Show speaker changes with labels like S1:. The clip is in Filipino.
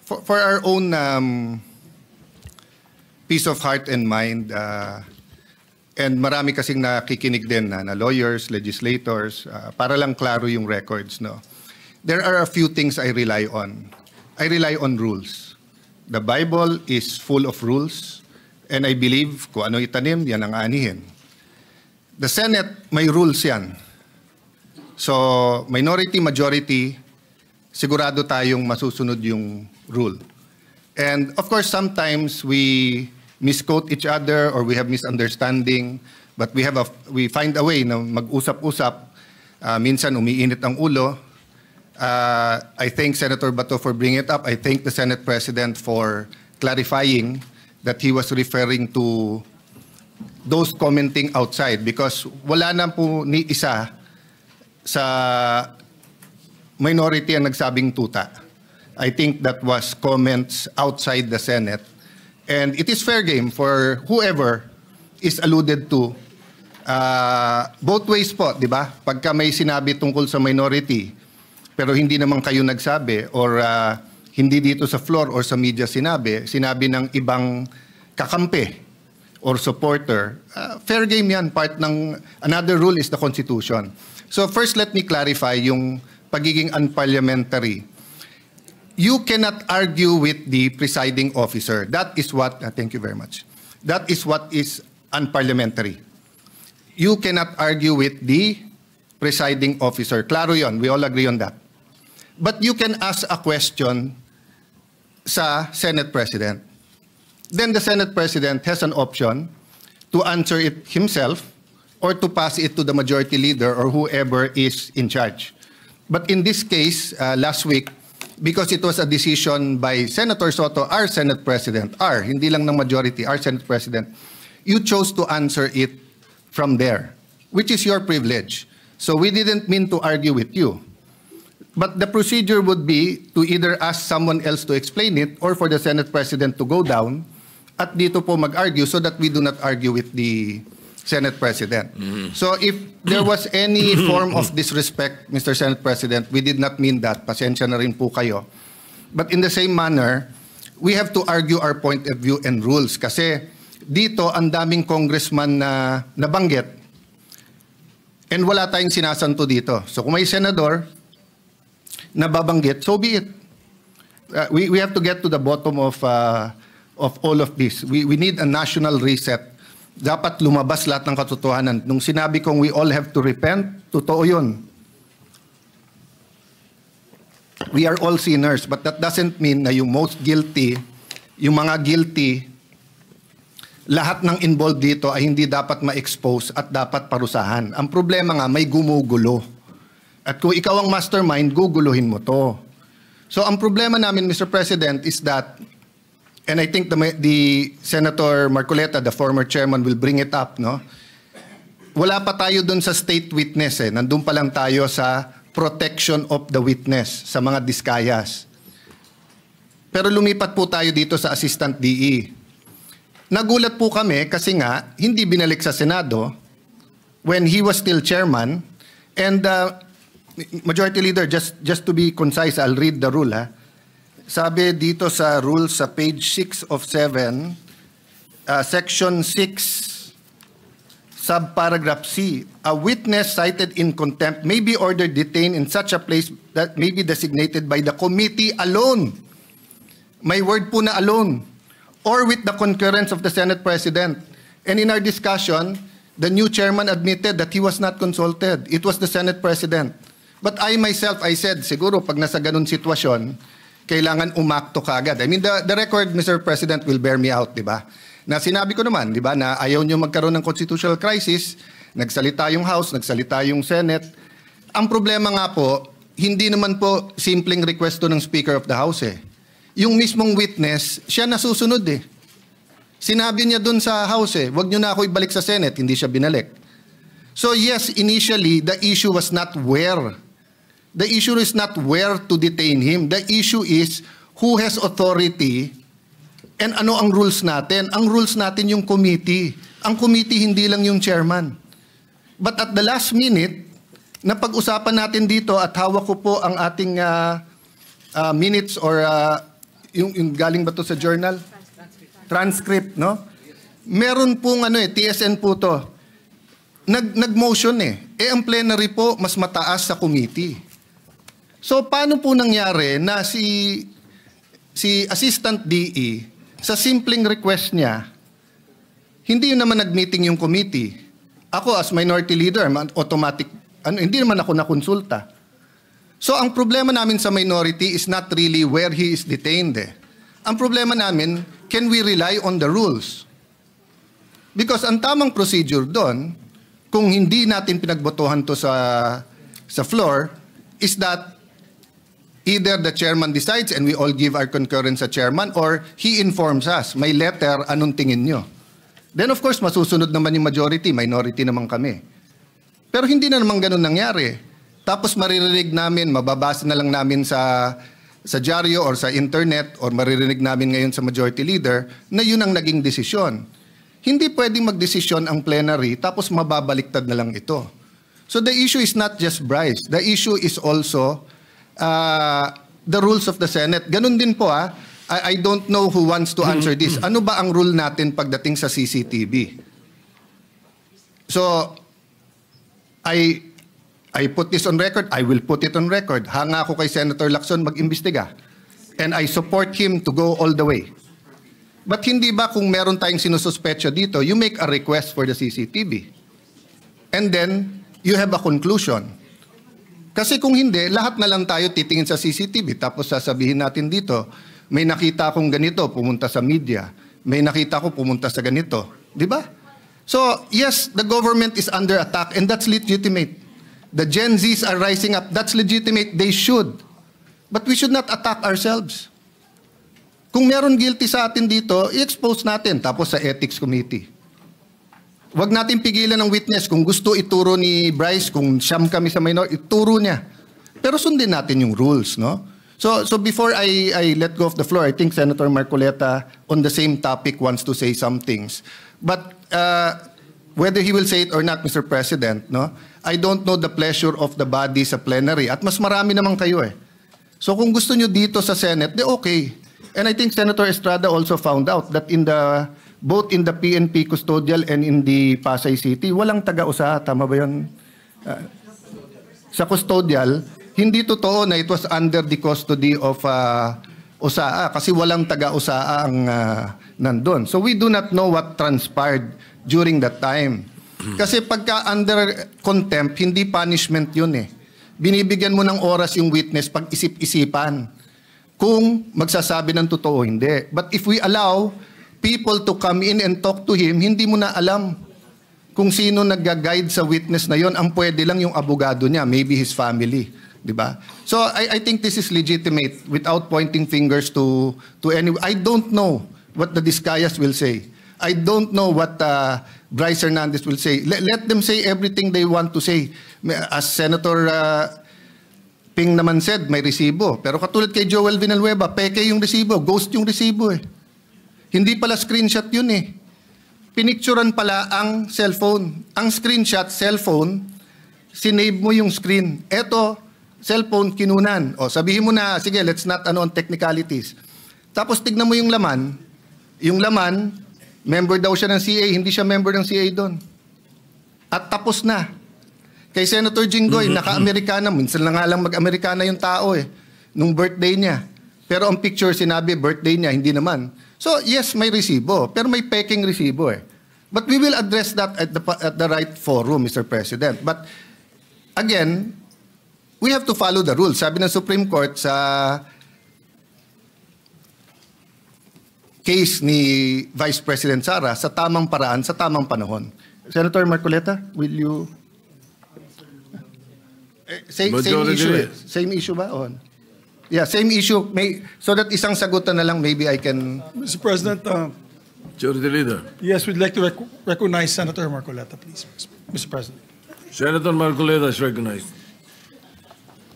S1: For our own peace of heart and mind, and marami kasing nakikinig din na lawyers, legislators, para lang klaro yung records, no? There are a few things I rely on. I rely on rules. The Bible is full of rules, and I believe kung ano itanim, yan ang anihin. The Senate, may rules yan. So, minority, majority, sigurado tayong masusunod yung rule. And of course, sometimes we misquote each other or we have misunderstanding, but we find a way na mag-usap-usap. Minsan umiinit ang ulo. I thank Senator Bato for bringing it up. I thank the Senate President for clarifying that he was referring to those commenting outside because wala na po ni isa sa minority ang nagsabing tuta. I think that was comments outside the Senate. And it is fair game for whoever is alluded to. Both ways po, di ba? Pagka may sinabi tungkol sa minority, pero hindi naman kayo nagsabi or hindi dito sa floor or sa media sinabi ng ibang kakampi or supporter, fair game yan. Part ng another rule is the Constitution. So first, let me clarify yung pagiging unparliamentary. You cannot argue with the presiding officer. That is what, thank you very much. That is what is unparliamentary. You cannot argue with the presiding officer. Klaro yon, we all agree on that. But you can ask a question sa Senate President. Then the Senate President has an option to answer it himself or to pass it to the majority leader or whoever is in charge. But in this case, last week, because it was a decision by Senator Soto, our Senate President, hindi lang ng majority, our Senate President, you chose to answer it from there, which is your privilege. So we didn't mean to argue with you. But the procedure would be to either ask someone else to explain it or for the Senate President to go down at dito po mag-argue so that we do not argue with the Senate President. So if there was any form of disrespect, Mr. Senate President, we did not mean that. Pasensya na rin po kayo. But in the same manner, we have to argue our point of view and rules. Kasi dito, ang daming congressman na nabanggit and wala tayong sinasanto dito. So kung may senador na babanggit, so be it. We have to get to the bottom of all of this. We need a national reset. Dapat lumabas lahat ng katotohanan. Nung sinabi kong we all have to repent, totoo yun. We are all sinners, but that doesn't mean na yung most guilty, yung mga guilty, lahat ng involved dito ay hindi dapat ma-expose at dapat parusahan. Ang problema nga, may gumugulo. At kung ikaw ang mastermind, guguluhin mo to. So ang problema namin, Mr. President, is that and I think the Senator Marcoleta, the former chairman, will bring it up, no? Wala pa tayo dun sa state witness, eh. Nandun pa lang tayo sa protection of the witness, sa mga diskayas. Pero lumipat po tayo dito sa Assistant DE. Nagulat po kami kasi nga, hindi binalik sa Senado when he was still chairman. And Majority Leader, just to be concise, I'll read the rule, ha? Sabi dito sa rules sa page 6 of 7, section 6, subparagraph C, a witness cited in contempt may be ordered detained in such a place that may be designated by the committee alone. May word po na alone. Or with the concurrence of the Senate President. And in our discussion, the new chairman admitted that he was not consulted. It was the Senate President. But I myself, I said, siguro pag nasa ganun sitwasyon, kailangan umakto kagad. I mean, the record, Mr. President, will bear me out, di ba? Na sinabi ko naman, di ba, na ayaw nyo magkaroon ng constitutional crisis, nagsalita yung House, nagsalita yung Senate. Ang problema nga po, hindi naman po simpleng request to ng Speaker of the House, eh. Yung mismong witness, siya nasusunod, eh. Sinabi niya dun sa House, eh, wag nyo na ako ibalik sa Senate, hindi siya binalik. So yes, initially, the issue was not where. The issue is not where to detain him. The issue is who has authority and ano ang rules natin. Ang rules natin yung committee. Ang committee hindi lang yung chairman. But at the last minute, napag-usapan natin dito at hawak ko po ang ating minutes or yung galing ba to sa journal? Transcript, no? Meron pong TSN po to. Nag-motion ang plenary po mas mataas sa committee. So paano po nangyari na si Assistant DE sa simpleng request niya, hindi naman nag-meeting yung committee. Ako as minority leader, automatic, hindi naman ako nakonsulta. So ang problema namin sa minority is not really where he is detained. Ang problema namin, can we rely on the rules? Because ang tamang procedure doon, kung hindi natin pinagbotohan to sa floor, is that either the chairman decides and we all give our concurrence sa chairman, or he informs us, may letter, anong tingin nyo? Then of course, masusunod naman yung majority, minority naman kami. Pero hindi na naman ganun nangyari. Tapos maririnig namin, mababasa na lang namin sa dyaryo or sa internet or maririnig namin ngayon sa majority leader na yun ang naging desisyon. Hindi pwedeng magdesisyon ang plenary tapos mababaliktad na lang ito. So the issue is not just Bryce. The issue is also the rules of the Senate. Ganun din po I don't know who wants to answer this. Ano ba ang rule natin pagdating sa CCTV? So, I put this on record. I will put it on record. Hanga ako kay Senator Lacson mag-imbestiga. And I support him to go all the way. But hindi ba kung meron tayong sinususpetsa dito, you make a request for the CCTV. And then, you have a conclusion. Kasi kung hindi, lahat na lang tayo titingin sa CCTV. Tapos sasabihin natin dito, may nakita akong ganito, pumunta sa media. May nakita ko, pumunta sa ganito. Di ba? So, yes, the government is under attack and that's legitimate. The Gen Zs are rising up. That's legitimate. They should. But we should not attack ourselves. Kung meron guilty sa atin dito, i-expose natin. Tapos sa Ethics Committee. Huwag natin pigilan ng witness. Kung gusto ituro ni Bryce, kung siyam kami sa minor, ituro niya. Pero sundin natin yung rules, no? So before I let go of the floor, I think Senator Marcoleta on the same topic wants to say some things. But whether he will say it or not, Mr. President, no? I don't know the pleasure of the body sa plenary. At mas marami naman kayo So kung gusto nyo dito sa Senate, di okay. And I think Senator Estrada also found out that both in the PNP custodial and in the Pasay City, walang taga-usaha. Tama ba yun? Sa custodial, hindi totoo na it was under the custody of USAA kasi walang taga-USAA ang nandun. So we do not know what transpired during that time. Kasi pagka under contempt, hindi punishment yun Binibigyan mo ng oras yung witness pag isip-isipan kung magsasabi ng totoo o hindi. But if we allow people to come in and talk to him, hindi mo na alam kung sino nag-guide sa witness na yon. Ang pwede lang yung abogado niya, maybe his family. Diba? So I think this is legitimate without pointing fingers to anyone. I don't know what the Discayas will say. I don't know what Bryce Hernandez will say. Let them say everything they want to say. As Senator Ping naman said, may resibo. Pero katulad kay Joel Villanueva, peke yung resibo, ghost yung resibo Hindi pala screenshot yun Pinicturan pala ang cellphone. Ang screenshot, cellphone, sinave mo yung screen. Eto, cellphone, kinunan. O, sabihin mo na, sige, let's not on technicalities. Tapos tignan mo yung laman. Yung laman, member daw siya ng CA, hindi siya member ng CA doon. At tapos na. Kay Senator Jinggoy, naka-Amerikana. Minsan na nga lang mag-Amerikana yung tao nung birthday niya. Pero ang picture sinabi, birthday niya, hindi naman. So, yes, may resibo. Pero may peking resibo But we will address that at the right forum, Mr. President. But, again, we have to follow the rules. Sabi ng Supreme Court sa case ni Vice President Sara, sa tamang paraan, sa tamang panahon. Senator Marcoleta, will you... Same issue Same issue ba? Yeah, same issue. So that isang sagutan na lang, maybe I can...
S2: Mr. President,
S3: Majority Leader.
S2: yes, we'd like to recognize Senator Marcoleta, please, Mr. President.
S3: Senator Marcoleta is recognized.